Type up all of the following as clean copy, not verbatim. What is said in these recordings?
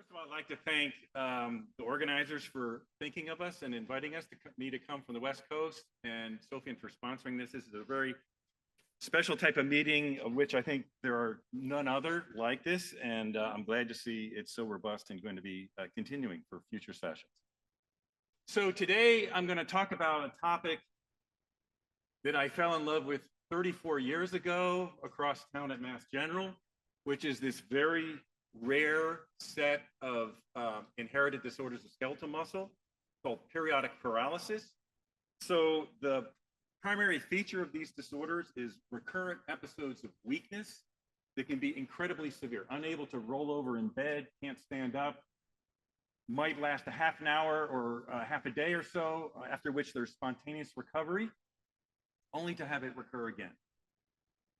First of all, I'd like to thank the organizers for thinking of us and inviting us me to come from the West Coast, and Sophie for sponsoring this. This is a very special type of meeting of which I think there are none other like this, and I'm glad to see it's so robust and going to be continuing for future sessions. So today I'm going to talk about a topic that I fell in love with 34 years ago across town at Mass General, which is this very rare set of inherited disorders of skeletal muscle called periodic paralysis. So the primary feature of these disorders is recurrent episodes of weakness that can be incredibly severe, unable to roll over in bed, can't stand up, might last a half an hour or half a day or so, after which there's spontaneous recovery, only to have it recur again.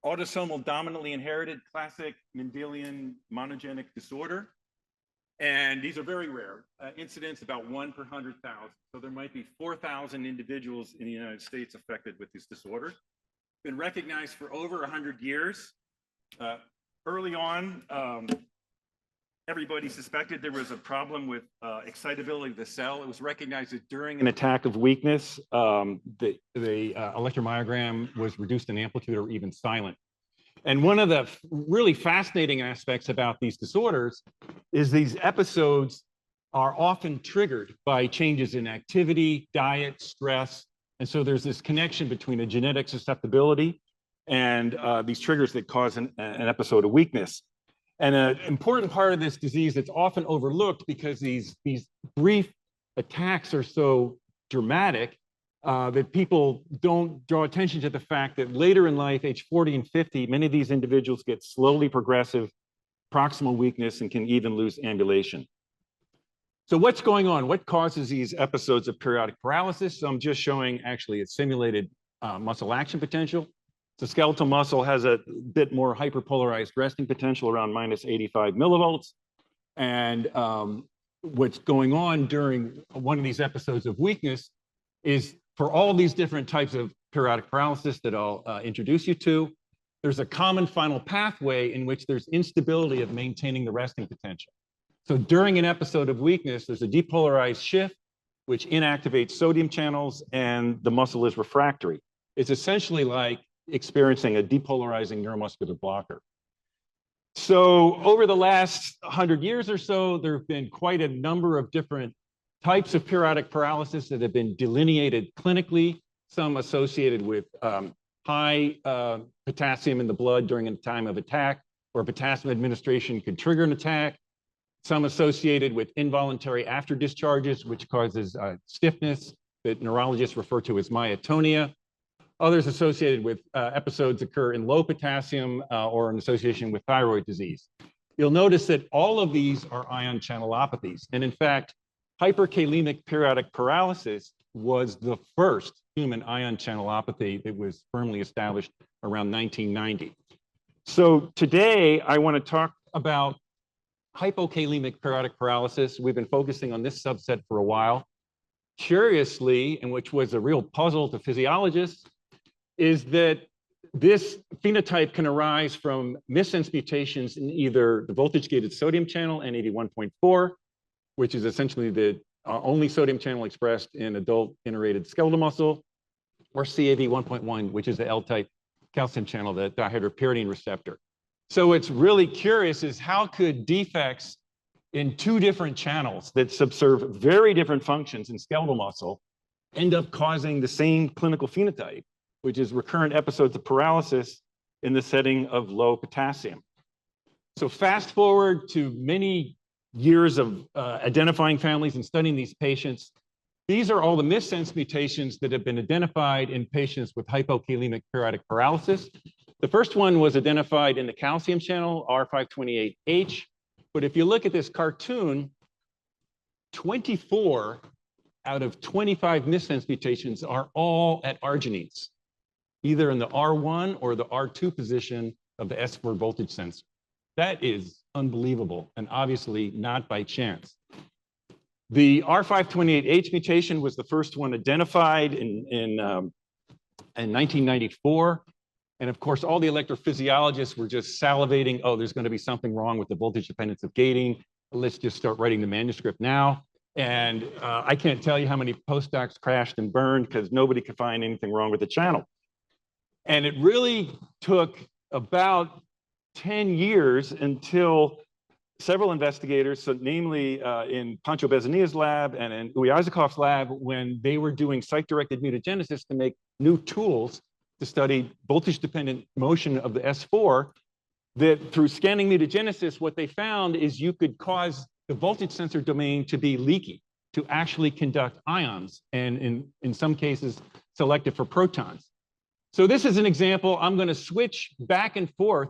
Autosomal dominantly inherited classic Mendelian monogenic disorder. And these are very rare. Incidence about 1 per 100,000. So there might be 4,000 individuals in the United States affected with this disorder. Been recognized for over 100 years. Early on, everybody suspected there was a problem with excitability of the cell. It was recognized that during an attack of weakness, the electromyogram was reduced in amplitude or even silent. And one of the really fascinating aspects about these disorders is these episodes are often triggered by changes in activity, diet, stress. And so there's this connection between a genetic susceptibility and these triggers that cause an episode of weakness. And an important part of this disease that's often overlooked because these brief attacks are so dramatic that people don't draw attention to the fact that later in life, age 40 and 50, many of these individuals get slowly progressive proximal weakness and can even lose ambulation. So what's going on? What causes these episodes of periodic paralysis? So I'm just showing actually a simulated muscle action potential. So skeletal muscle has a bit more hyperpolarized resting potential around minus 85 millivolts. And what's going on during one of these episodes of weakness is for all these different types of periodic paralysis that I'll introduce you to, there's a common final pathway in which there's instability of maintaining the resting potential. So during an episode of weakness, there's a depolarized shift, which inactivates sodium channels, and the muscle is refractory. It's essentially like experiencing a depolarizing neuromuscular blocker. So over the last 100 years or so, there have been quite a number of different types of periodic paralysis that have been delineated clinically, some associated with high potassium in the blood during a time of attack, where potassium administration could trigger an attack, some associated with involuntary after discharges, which causes stiffness that neurologists refer to as myotonia. Others associated with episodes occur in low potassium or in association with thyroid disease. You'll notice that all of these are ion channelopathies. And in fact, hyperkalemic periodic paralysis was the first human ion channelopathy that was firmly established around 1990. So today I want to talk about hypokalemic periodic paralysis. We've been focusing on this subset for a while. Curiously, and which was a real puzzle to physiologists, is that this phenotype can arise from missense mutations in either the voltage-gated sodium channel, NAD1.4, which is essentially the only sodium channel expressed in adult innervated skeletal muscle, or CAV1.1, which is the L-type calcium channel, the dihydropyridine receptor. So what's really curious is how could defects in two different channels that subserve very different functions in skeletal muscle end up causing the same clinical phenotype, which is recurrent episodes of paralysis in the setting of low potassium. So fast forward to many years of identifying families and studying these patients. These are all the missense mutations that have been identified in patients with hypokalemic periodic paralysis. The first one was identified in the calcium channel, R528H. But if you look at this cartoon, 24 out of 25 missense mutations are all at arginines, either in the R1 or the R2 position of the S4 voltage sensor. That is unbelievable, and obviously not by chance. The R528H mutation was the first one identified in 1994. And of course, all the electrophysiologists were just salivating, oh, there's going to be something wrong with the voltage dependence of gating. let's just start writing the manuscript now. And I can't tell you how many postdocs crashed and burned because nobody could find anything wrong with the channel. And it really took about 10 years until several investigators, so namely in Pancho Bezania's lab and in Uwe Isakov's lab, when they were doing site-directed mutagenesis to make new tools to study voltage-dependent motion of the S4, that through scanning mutagenesis, what they found is you could cause the voltage sensor domain to be leaky, to actually conduct ions, and in some cases, selective for protons. So this is an example. I'm going to switch back and forth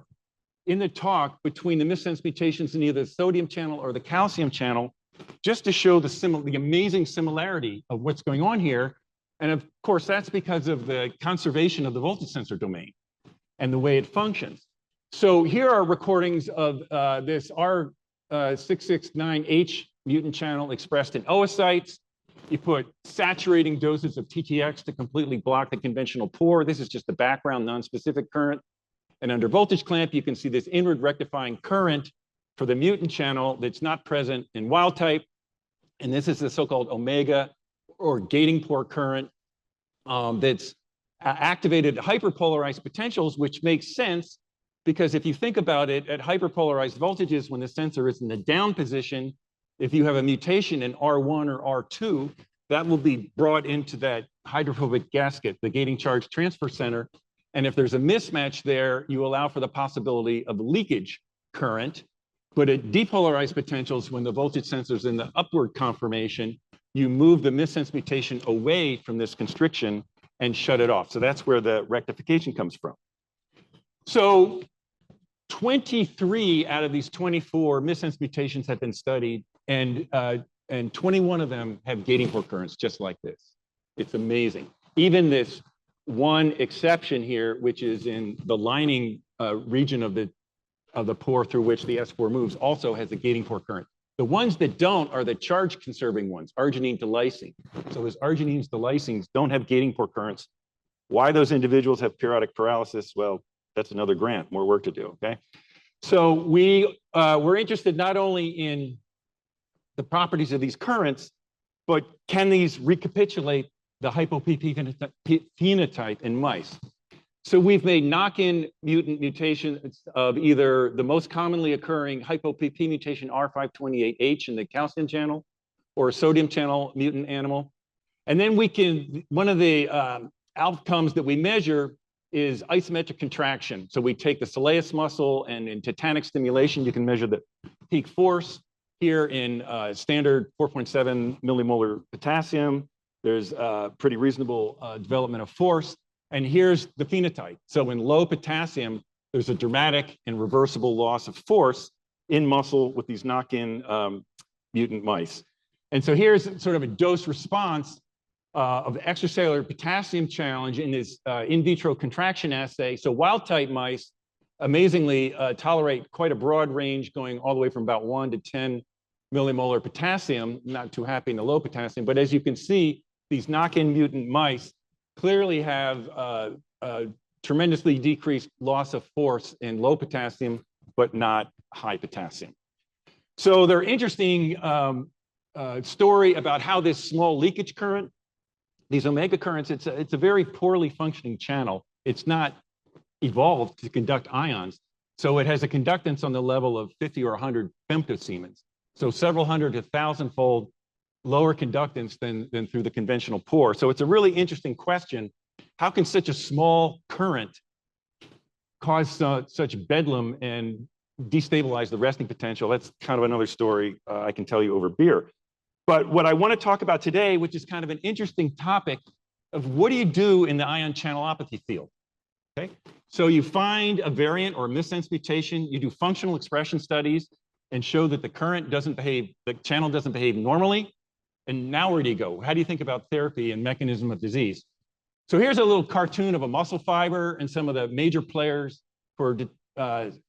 in the talk between the missense mutations in either the sodium channel or the calcium channel, just to show the amazing similarity of what's going on here. And of course, that's because of the conservation of the voltage sensor domain and the way it functions. So here are recordings of this R669H mutant channel expressed in oocytes. You put saturating doses of TTX to completely block the conventional pore. This is just the background non-specific current. And under voltage clamp, you can see this inward rectifying current for the mutant channel that's not present in wild type. And this is the so-called omega or gating pore current that's activated hyperpolarized potentials, which makes sense because if you think about it, at hyperpolarized voltages, when the sensor is in the down position, if you have a mutation in R1 or R2, that will be brought into that hydrophobic gasket, the gating charge transfer center. And if there's a mismatch there, you allow for the possibility of leakage current. But at depolarized potentials, when the voltage sensor is in the upward conformation, you move the missense mutation away from this constriction and shut it off. So that's where the rectification comes from. So 23 out of these 24 missense mutations have been studied, and 21 of them have gating pore currents just like this. It's amazing. Even this one exception here, which is in the lining region of the pore through which the S4 moves, also has a gating pore current. The ones that don't are the charge conserving ones, arginine to lysine. So as arginines to lysines don't have gating pore currents, why those individuals have periodic paralysis? Well, that's another grant, more work to do, okay? So we're interested not only in the properties of these currents, but can these recapitulate the hypo-PP phenotype in mice? So we've made knock-in mutant mutations of either the most commonly occurring hypo-PP mutation R528H in the calcium channel or a sodium channel mutant animal. And then we can, one of the outcomes that we measure is isometric contraction. So we take the soleus muscle, and in tetanic stimulation, you can measure the peak force. Here in standard 4.7 millimolar potassium, there's pretty reasonable development of force. And here's the phenotype. So in low potassium, there's a dramatic and reversible loss of force in muscle with these knock-in mutant mice. And so here's sort of a dose response of the extracellular potassium challenge in this in vitro contraction assay. So wild type mice amazingly tolerate quite a broad range, going all the way from about 1 to 10 millimolar potassium, not too happy in the low potassium. But as you can see, these knock-in mutant mice clearly have tremendously decreased loss of force in low potassium, but not high potassium. So they're interesting story about how this small leakage current, these omega currents, it's a very poorly functioning channel. It's not evolved to conduct ions. So it has a conductance on the level of 50 or 100 femtosiemens. So several hundred to thousand-fold lower conductance than through the conventional pore. So it's a really interesting question. How can such a small current cause such bedlam and destabilize the resting potential? That's kind of another story I can tell you over beer. But what I want to talk about today, which is kind of an interesting topic of what do you do in the ion channelopathy field? Okay, so you find a variant or a missense mutation, you do functional expression studies and show that the current doesn't behave, the channel doesn't behave normally. And now where do you go? How do you think about therapy and mechanism of disease? So here's a little cartoon of a muscle fiber and some of the major players for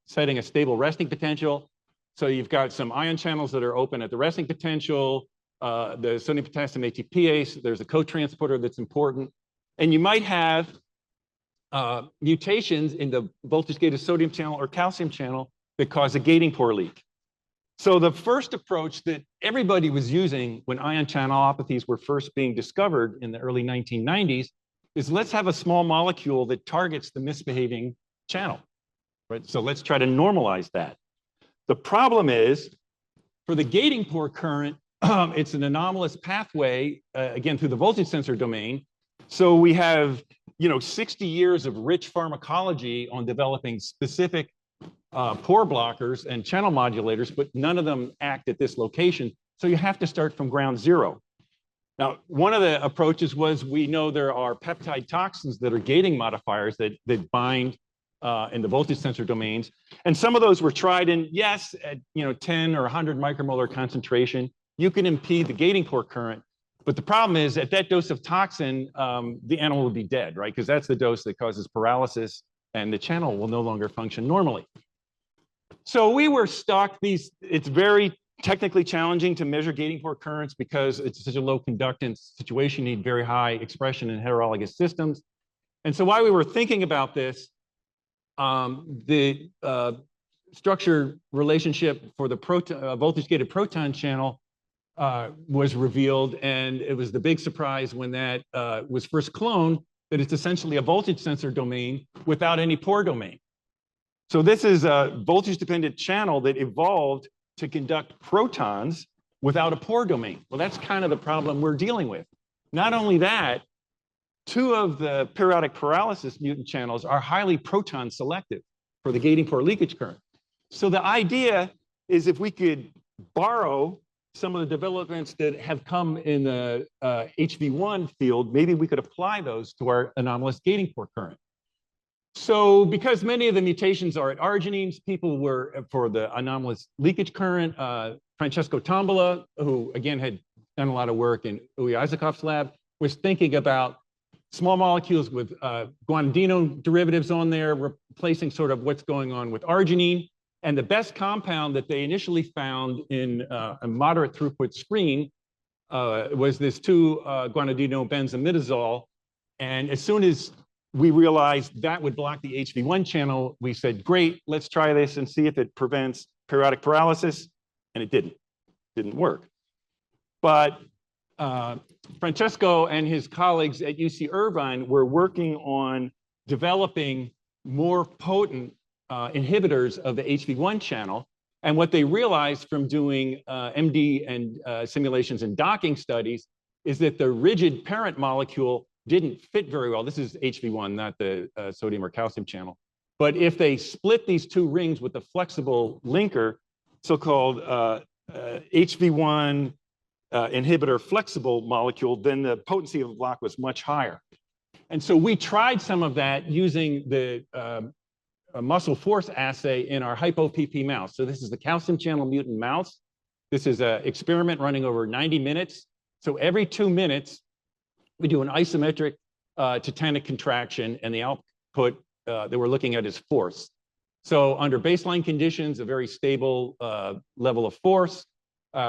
setting a stable resting potential. So you've got some ion channels that are open at the resting potential, the sodium potassium ATPase, there's a co-transporter that's important. And you might have mutations in the voltage gated sodium channel or calcium channel that cause a gating pore leak. So the first approach that everybody was using when ion channelopathies were first being discovered in the early 1990s is let's have a small molecule that targets the misbehaving channel, right? So let's try to normalize that. The problem is for the gating pore current, it's an anomalous pathway, again, through the voltage sensor domain. So we have, 60 years of rich pharmacology on developing specific pore blockers and channel modulators, but none of them act at this location. So you have to start from ground zero. Now, one of the approaches was we know there are peptide toxins that are gating modifiers that bind in the voltage sensor domains. And some of those were tried in, yes, at 10 or 100 micromolar concentration, you can impede the gating pore current. But the problem is at that dose of toxin, the animal would be dead, right? Because that's the dose that causes paralysis and the channel will no longer function normally. So we were stuck. It's very technically challenging to measure gating pore currents because it's such a low conductance situation. You need very high expression in heterologous systems. And so while we were thinking about this, the structure relationship for the voltage-gated proton channel was revealed. And it was the big surprise when that was first cloned that it's essentially a voltage sensor domain without any pore domain. So this is a voltage-dependent channel that evolved to conduct protons without a pore domain. Well, that's kind of the problem we're dealing with. Not only that, two of the periodic paralysis mutant channels are highly proton selective for the gating pore leakage current. So the idea is if we could borrow some of the developments that have come in the HV1 field, maybe we could apply those to our anomalous gating pore current. So because many of the mutations are at arginines, people were, for the anomalous leakage current, Francesco Tombola, who again had done a lot of work in Uwe Isakov's lab, was thinking about small molecules with guanidino derivatives on there, replacing sort of what's going on with arginine. And the best compound that they initially found in a moderate throughput screen was this 2-guanidino benzimidazole. And as soon as we realized that would block the HV1 channel, we said, great, let's try this and see if it prevents periodic paralysis. And it didn't work. But Francesco and his colleagues at UC Irvine were working on developing more potent inhibitors of the HV1 channel. And what they realized from doing MD and simulations and docking studies is that the rigid parent molecule didn't fit very well. This is HV1, not the sodium or calcium channel. But if they split these two rings with a flexible linker, so-called HV1 inhibitor flexible molecule, then the potency of the block was much higher. And so we tried some of that using the muscle force assay in our hypo-PP mouse. So this is the calcium channel mutant mouse. This is an experiment running over 90 minutes. So every 2 minutes, we do an isometric tetanic contraction, and the output that we're looking at is force. So under baseline conditions, a very stable level of force,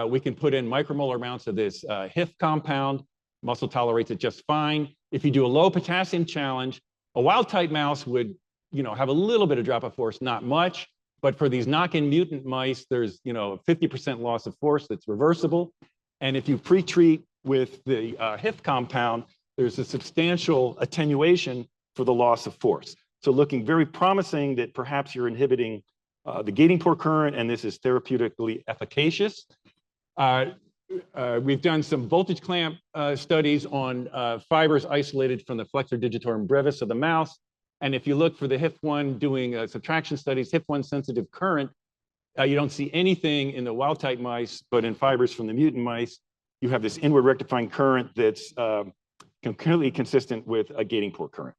we can put in micromolar amounts of this HIF compound. Muscle tolerates it just fine. If you do a low potassium challenge, a wild type mouse would have a little bit of drop of force, not much. But for these knock-in mutant mice, there's 50% loss of force that's reversible. And if you pre-treat with the HIF compound, there's a substantial attenuation for the loss of force. So looking very promising that perhaps you're inhibiting the gating pore current, and this is therapeutically efficacious. We've done some voltage clamp studies on fibers isolated from the flexor digitorum brevis of the mouse. And if you look for the HIF1 doing subtraction studies, HIF1 sensitive current, you don't see anything in the wild type mice, but in fibers from the mutant mice, you have this inward rectifying current that's completely consistent with a gating pore current.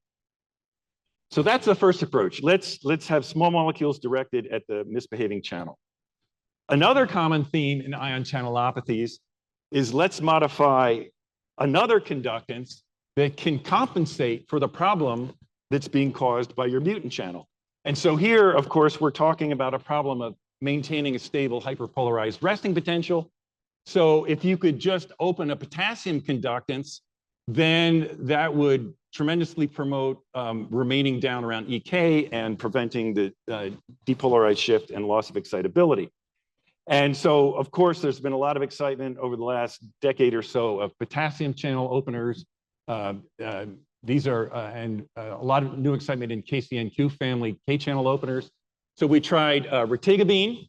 So that's the first approach. Let's have small molecules directed at the misbehaving channel. Another common theme in ion channelopathies is let's modify another conductance that can compensate for the problem that's being caused by your mutant channel. And so here, of course, we're talking about a problem of maintaining a stable hyperpolarized resting potential. So if you could just open a potassium conductance, then that would tremendously promote remaining down around EK and preventing the depolarized shift and loss of excitability. And so, of course, there's been a lot of excitement over the last decade or so of potassium channel openers. These are, a lot of new excitement in KCNQ family K-channel openers. So we tried retigabine.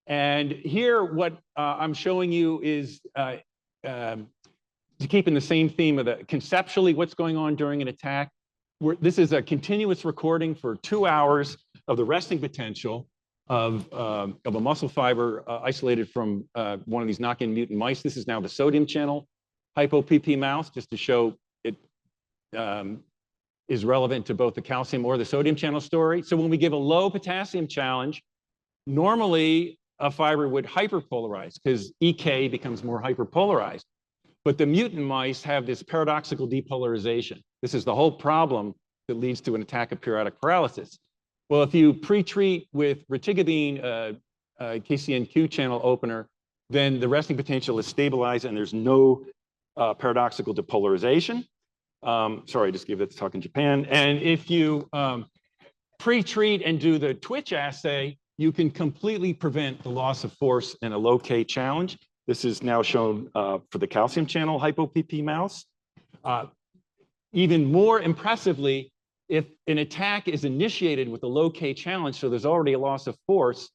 And here, what I'm showing you is to keep in the same theme of conceptually what's going on during an attack. This is a continuous recording for 2 hours of the resting potential of a muscle fiber isolated from one of these knock-in mutant mice. This is now the sodium channel hypo-PP mouse, just to show it is relevant to both the calcium or the sodium channel story. So when we give a low potassium challenge, normally a fiber would hyperpolarize because EK becomes more hyperpolarized. But the mutant mice have this paradoxical depolarization. This is the whole problem that leads to an attack of periodic paralysis. Well, if you pre-treat with retigabine, KCNQ channel opener, then the resting potential is stabilized and there's no paradoxical depolarization. Sorry, I just gave that to talk in Japan. And if you pre-treat and do the twitch assay, you can completely prevent the loss of force in a low K challenge. This is now shown for the calcium channel hypo-PP mouse. Even more impressively, if an attack is initiated with a low K challenge, so there's already a loss of force,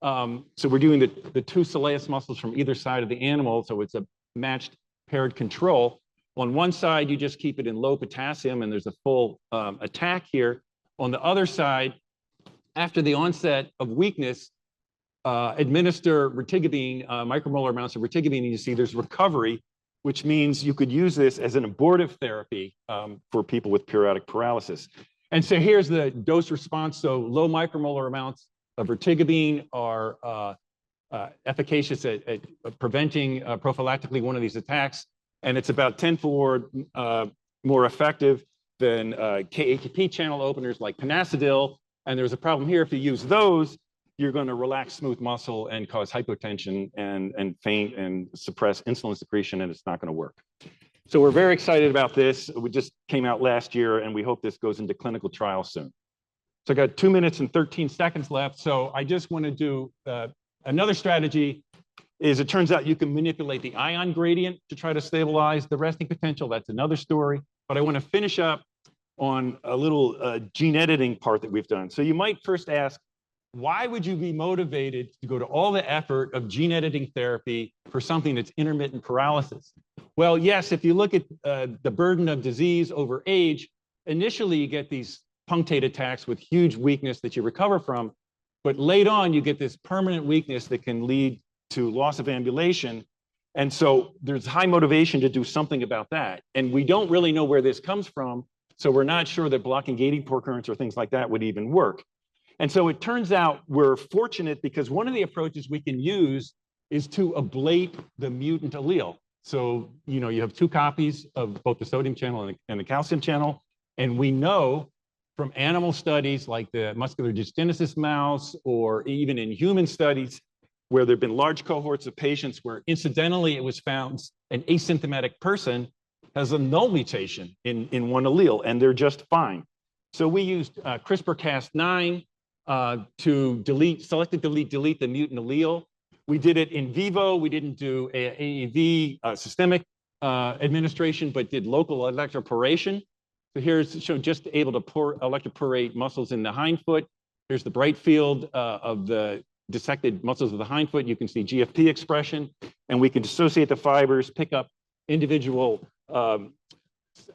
so we're doing the two soleus muscles from either side of the animal, so it's a matched paired control. On one side, you just keep it in low potassium, and there's a full attack here. On the other side, after the onset of weakness, administer retigabine, micromolar amounts of retigabine, and you see there's recovery, which means you could use this as an abortive therapy for people with periodic paralysis. And so here's the dose response. So low micromolar amounts of retigabine are efficacious at preventing prophylactically one of these attacks. And it's about 10-fold more effective than KATP channel openers like panacedyl. And there's a problem here. If you use those, you're going to relax smooth muscle and cause hypotension and faint and suppress insulin secretion, and it's not going to work. So we're very excited about this. We just came out last year, and we hope this goes into clinical trials soon. So I got 2 minutes and 13 seconds left. So I just want to do another strategy. Is it turns out you can manipulate the ion gradient to try to stabilize the resting potential. That's another story. But I want to finish up on a little gene editing part that we've done. So you might first ask, why would you be motivated to go to all the effort of gene editing therapy for something that's intermittent paralysis? Well, yes, if you look at the burden of disease over age, initially you get these punctate attacks with huge weakness that you recover from, but late on you get this permanent weakness that can lead to loss of ambulation. And so there's high motivation to do something about that. And we don't really know where this comes from, so we're not sure that blocking gating pore currents or things like that would even work. And so it turns out we're fortunate because one of the approaches we can use is to ablate the mutant allele. So, you know, you have two copies of both the sodium channel and the calcium channel. And we know from animal studies like the muscular dysgenesis mouse, or even in human studies, where there have been large cohorts of patients where incidentally it was found an asymptomatic person has a null mutation in one allele, and they're just fine. So we used CRISPR-Cas9 to selectively delete the mutant allele. We did it in vivo. We didn't do AAV systemic administration, but did local electroporation. So here's shown just able to electroporate muscles in the hindfoot. Here's the bright field of the dissected muscles of the hindfoot. You can see GFP expression, and we can dissociate the fibers, pick up individual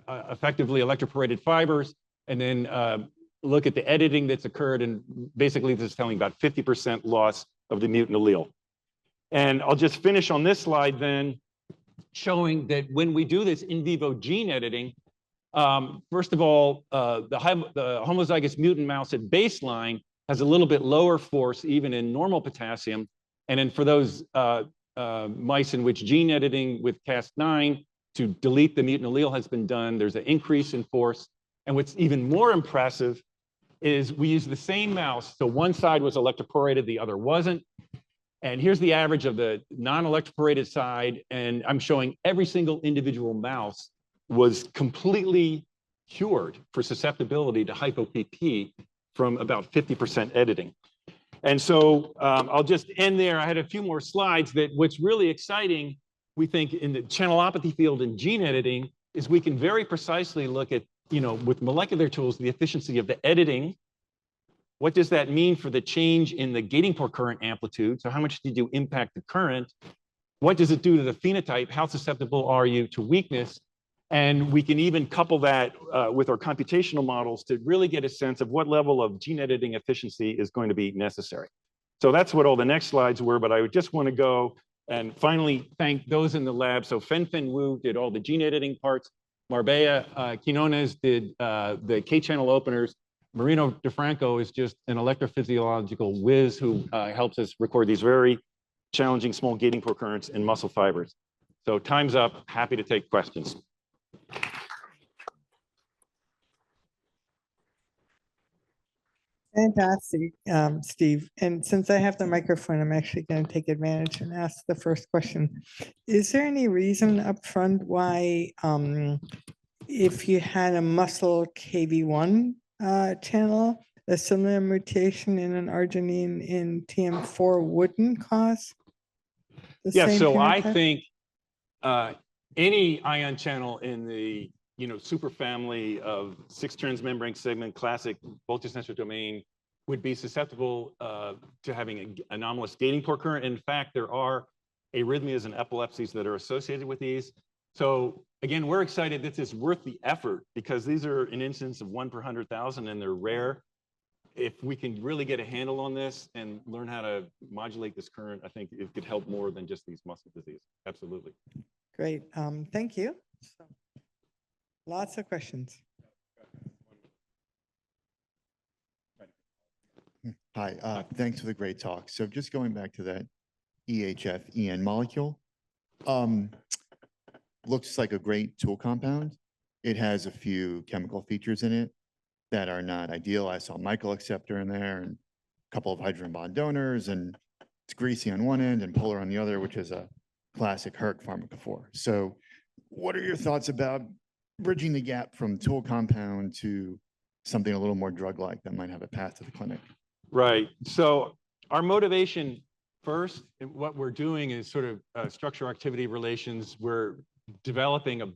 effectively electroporated fibers, and then look at the editing that's occurred. And basically this is telling about 50% loss of the mutant allele. And I'll just finish on this slide then, showing that when we do this in vivo gene editing, first of all, the homozygous mutant mouse at baseline has a little bit lower force even in normal potassium. And then for those mice in which gene editing with Cas9 to delete the mutant allele has been done, there's an increase in force. And what's even more impressive is we use the same mouse. So one side was electroporated, the other wasn't. And here's the average of the non-electroporated side. And I'm showing every single individual mouse was completely cured for susceptibility to hypo-PP from about 50% editing. And so I'll just end there. I had a few more slides that what's really exciting, we think in the channelopathy field and gene editing is we can very precisely look at, with molecular tools, the efficiency of the editing. What does that mean for the change in the gating port current amplitude? So how much did you impact the current? What does it do to the phenotype? How susceptible are you to weakness? And we can even couple that with our computational models to really get a sense of what level of gene editing efficiency is going to be necessary. So that's what all the next slides were, but I would just want to go and finally thank those in the lab. So Fen Wu did all the gene editing parts. Marbella Quinones did the K-channel openers. Marino DeFranco is just an electrophysiological whiz who helps us record these very challenging small gating port currents in muscle fibers. So time's up. Happy to take questions. Fantastic, Steve. And since I have the microphone, I'm actually going to take advantage and ask the first question. Is there any reason upfront why, if you had a muscle KV1 channel, a similar mutation in an arginine in TM4 wouldn't cause the Yeah, same so I phenotype? think any ion channel in the superfamily of 6 transmembrane segment classic voltage sensor domain would be susceptible to having an anomalous gating port current. In fact, there are arrhythmias and epilepsies that are associated with these. So again, we're excited that this is worth the effort because these are an incidence of 1 per 100,000 and they're rare. If we can really get a handle on this and learn how to modulate this current, I think it could help more than just these muscle disease. Absolutely. Great, thank you. So, lots of questions. Hi, thanks for the great talk. So just going back to that EHF-EN molecule, looks like a great tool compound. It has a few chemical features in it that are not ideal. I saw Michael acceptor in there and a couple of hydrogen bond donors, and it's greasy on one end and polar on the other, which is a classic Herc pharmacophore. So what are your thoughts about bridging the gap from tool compound to something a little more drug-like that might have a path to the clinic? Right. So our motivation first, and what we're doing is sort of structure-activity relations. We're developing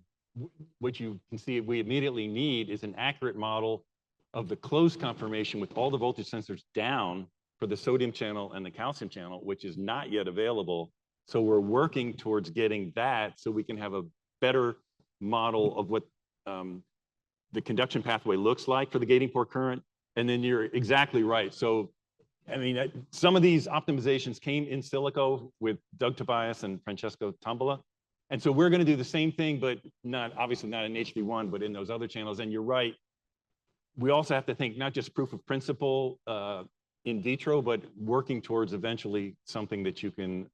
what you can see we immediately need is an accurate model of the closed conformation with all the voltage sensors down for the sodium channel and the calcium channel, which is not yet available. So we're working towards getting that so we can have a better model of what the conduction pathway looks like for the gating port current. And then you're exactly right. So, I mean, some of these optimizations came in silico with Doug Tobias and Francesco Tombola. And so we're going to do the same thing, but obviously not in HV1, but in those other channels. And you're right. We also have to think not just proof of principle in vitro, but working towards eventually something that you can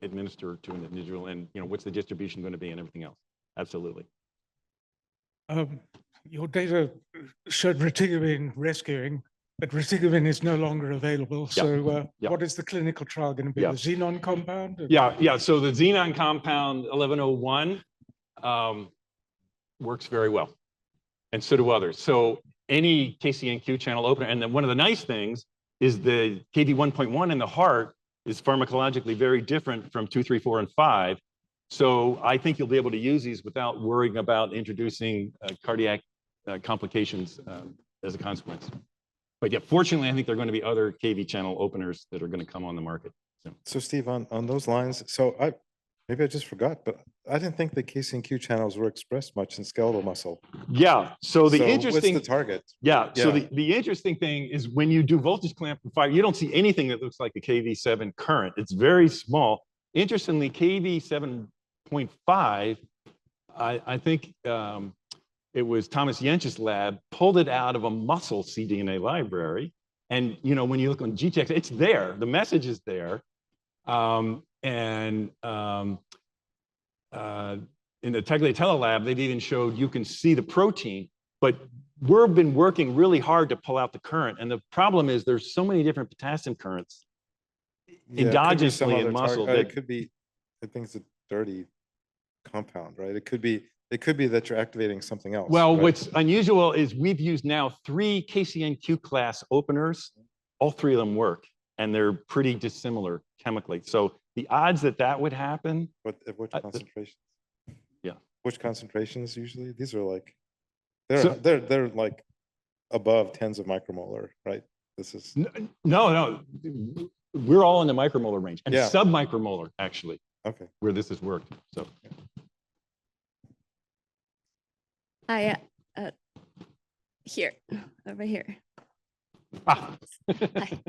administer to an individual, and what's the distribution going to be and everything else. Absolutely. Your data showed retigabine rescuing, but retigabine is no longer available. So what is the clinical trial going to be? The xenon compound? Yeah. So the xenon compound 1101 works very well. And so do others. So any KCNQ channel opener, and then one of the nice things is the KV 1.1 in the heart is pharmacologically very different from 2, 3, 4, and 5. So I think you'll be able to use these without worrying about introducing cardiac complications as a consequence. But yeah, fortunately, I think there are going to be other KV channel openers that are going to come on the market. So Steve, on those lines, maybe I just forgot, but I didn't think the KCNQ channels were expressed much in skeletal muscle. Yeah. So the interesting, what's the target? Yeah. So the interesting thing is when you do voltage clamp for fire, you don't see anything that looks like a KV7 current. It's very small. Interestingly, KV 7.5, I think it was Thomas Jentzsch's lab, pulled it out of a muscle cDNA library. And, when you look on GTX, it's there. The message is there. In the Tagliatella lab, they've even showed you can see the protein, but we've been working really hard to pull out the current. And the problem is there's so many different potassium currents endogenously in muscle. It could be, I think it's a dirty compound, right? It could be that you're activating something else. Well, right? what's unusual is we've used now 3 KCNQ class openers. All 3 of them work. and they're pretty dissimilar chemically. So the odds that that would happen, At which concentrations? yeah. Which concentrations usually? These are like, So- they're like above tens of micromolar, right? This is, no, we're all in the micromolar range and Yeah. sub-micromolar actually, okay. where this has worked. So Hi, here, over here. ah. Hi.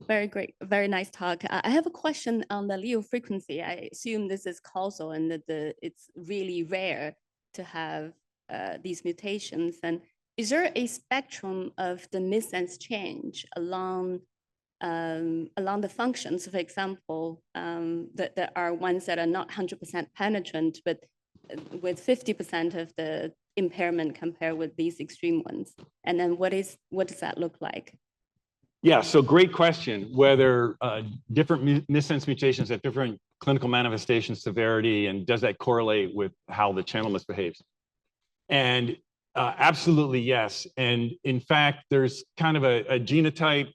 Very great, very nice talk. I have a question on the allele frequency. I assume this is causal and that it's really rare to have these mutations. And is there a spectrum of the missense change along the functions? For example, that there are ones that are not 100% penetrant, but with 50% of the impairment compared with these extreme ones. And then what does that look like? Yeah, so great question. Whether different missense mutations have different clinical manifestation severity, and does that correlate with how the channel misbehaves? And absolutely yes. And in fact, there's kind of a genotype,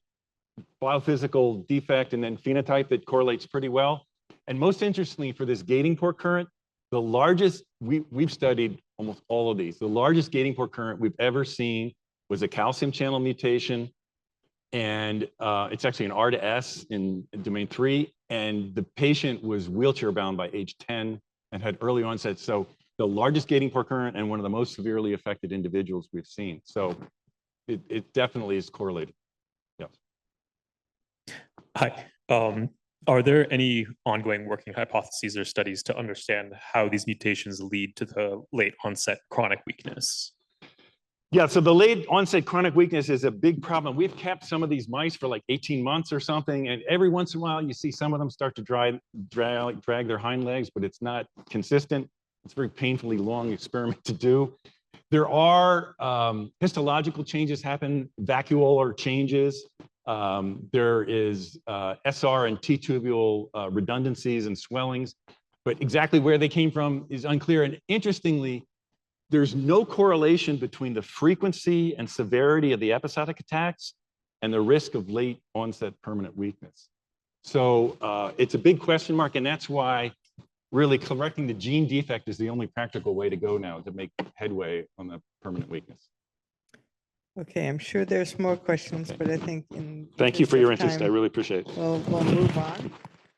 biophysical defect, and then phenotype that correlates pretty well. And most interestingly, for this gating port current, the largest, we've studied almost all of these. The largest gating port current we've ever seen was a calcium channel mutation. And it's actually an R to S in domain 3. And the patient was wheelchair bound by age 10 and had early onset. So the largest gating port current and one of the most severely affected individuals we've seen. So it definitely is correlated. Yes. Hi. Are there any ongoing working hypotheses or studies to understand how these mutations lead to the late onset chronic weakness? Yeah, so the late onset chronic weakness is a big problem. We've kept some of these mice for like 18 months or something, and every once in a while you see some of them start to drag their hind legs, but it's not consistent. It's a very painfully long experiment to do. There are histological changes happen, vacuolar changes. There is SR and T tubule redundancies and swellings, but exactly where they came from is unclear. And interestingly, there's no correlation between the frequency and severity of the episodic attacks and the risk of late onset permanent weakness. So it's a big question mark, and that's why really correcting the gene defect is the only practical way to go now to make headway on the permanent weakness. Okay, I'm sure there's more questions, but I think in. Thank you for your interest. I time, really appreciate it. We'll move on.